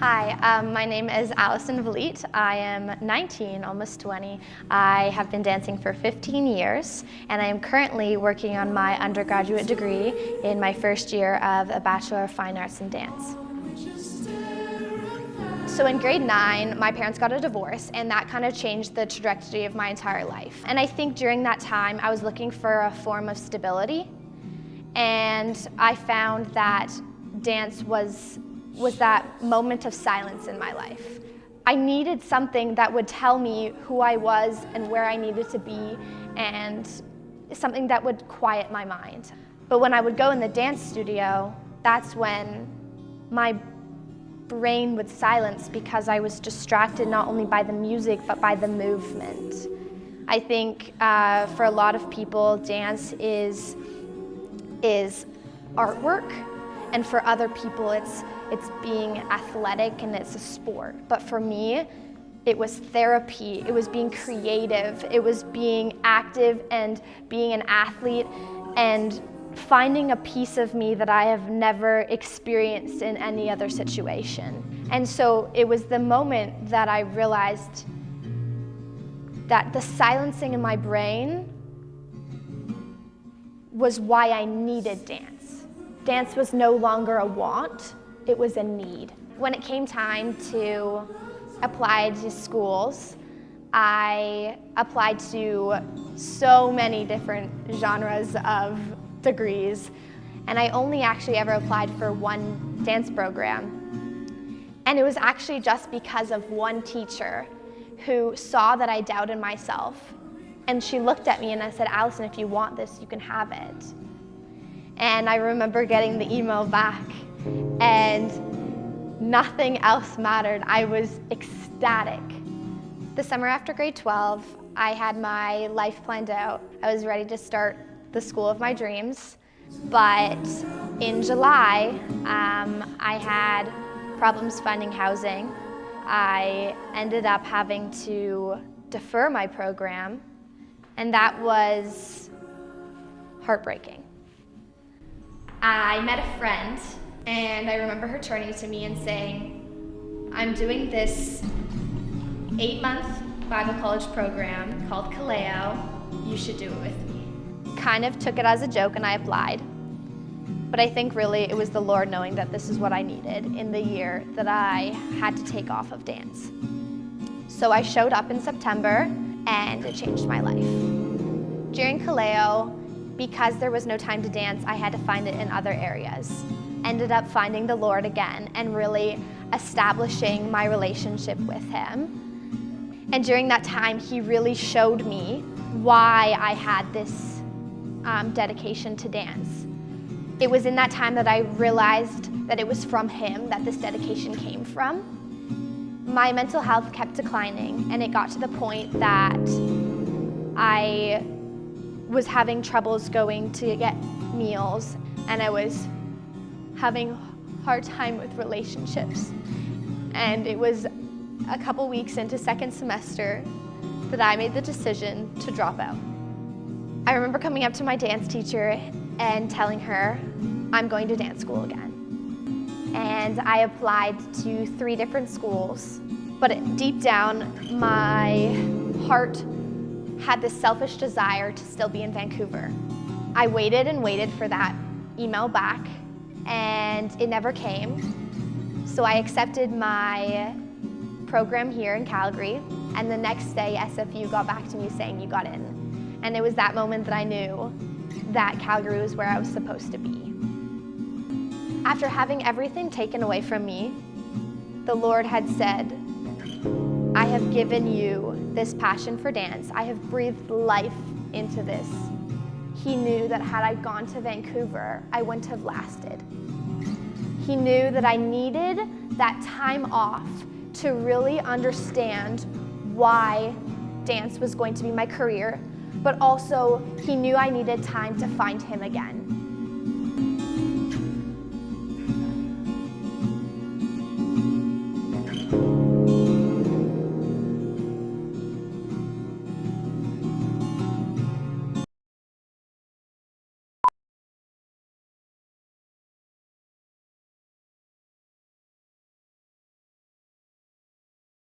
Hi, my name is Allison Vliet. I am 19, almost 20. I have been dancing for 15 years, and I am currently working on my undergraduate degree in my first year of a Bachelor of Fine Arts in Dance. So in grade 9, my parents got a divorce, and that kind of changed the trajectory of my entire life. And I think during that time, I was looking for a form of stability, and I found that dance was that moment of silence in my life. I needed something that would tell me who I was and where I needed to be, and something that would quiet my mind. But when I would go in the dance studio, that's when my brain would silence, because I was distracted not only by the music but by the movement. I think for a lot of people, dance is artwork, and for other people it's being athletic and it's a sport. But for me, it was therapy, it was being creative, it was being active and being an athlete and finding a piece of me that I have never experienced in any other situation. And so it was the moment that I realized that the silencing in my brain was why I needed dance. Dance was no longer a want, it was a need. When it came time to apply to schools, I applied to so many different genres of degrees, and I only actually ever applied for one dance program. And it was actually just because of one teacher who saw that I doubted myself, and she looked at me and I said, "Allison, if you want this, you can have it." And I remember getting the email back, and nothing else mattered. I was ecstatic. The summer after grade 12, I had my life planned out. I was ready to start the school of my dreams, but in July, I had problems finding housing. I ended up having to defer my program, and that was heartbreaking. I met a friend, and I remember her turning to me and saying, "I'm doing this 8-month Bible college program called Kaleo. You should do it with me." Kind of took it as a joke and I applied. But I think really it was the Lord knowing that this is what I needed in the year that I had to take off of dance. So I showed up in September, and it changed my life. During Kaleo, because there was no time to dance, I had to find it in other areas. Ended up finding the Lord again and really establishing my relationship with Him. And during that time, He really showed me why I had this dedication to dance. It was in that time that I realized that it was from Him that this dedication came from. My mental health kept declining, and it got to the point that I was having troubles going to get meals, and I was having a hard time with relationships. And it was a couple weeks into second semester that I made the decision to drop out. I remember coming up to my dance teacher and telling her, "I'm going to dance school again." And I applied to 3 different schools, but deep down, my heart had this selfish desire to still be in Vancouver. I waited and waited for that email back, and it never came. So I accepted my program here in Calgary, and the next day SFU got back to me saying, "You got in." And it was that moment that I knew that Calgary was where I was supposed to be. After having everything taken away from me, the Lord had said, "I have given you this passion for dance. I have breathed life into this." He knew that had I gone to Vancouver, I wouldn't have lasted. He knew that I needed that time off to really understand why dance was going to be my career, but also He knew I needed time to find Him again.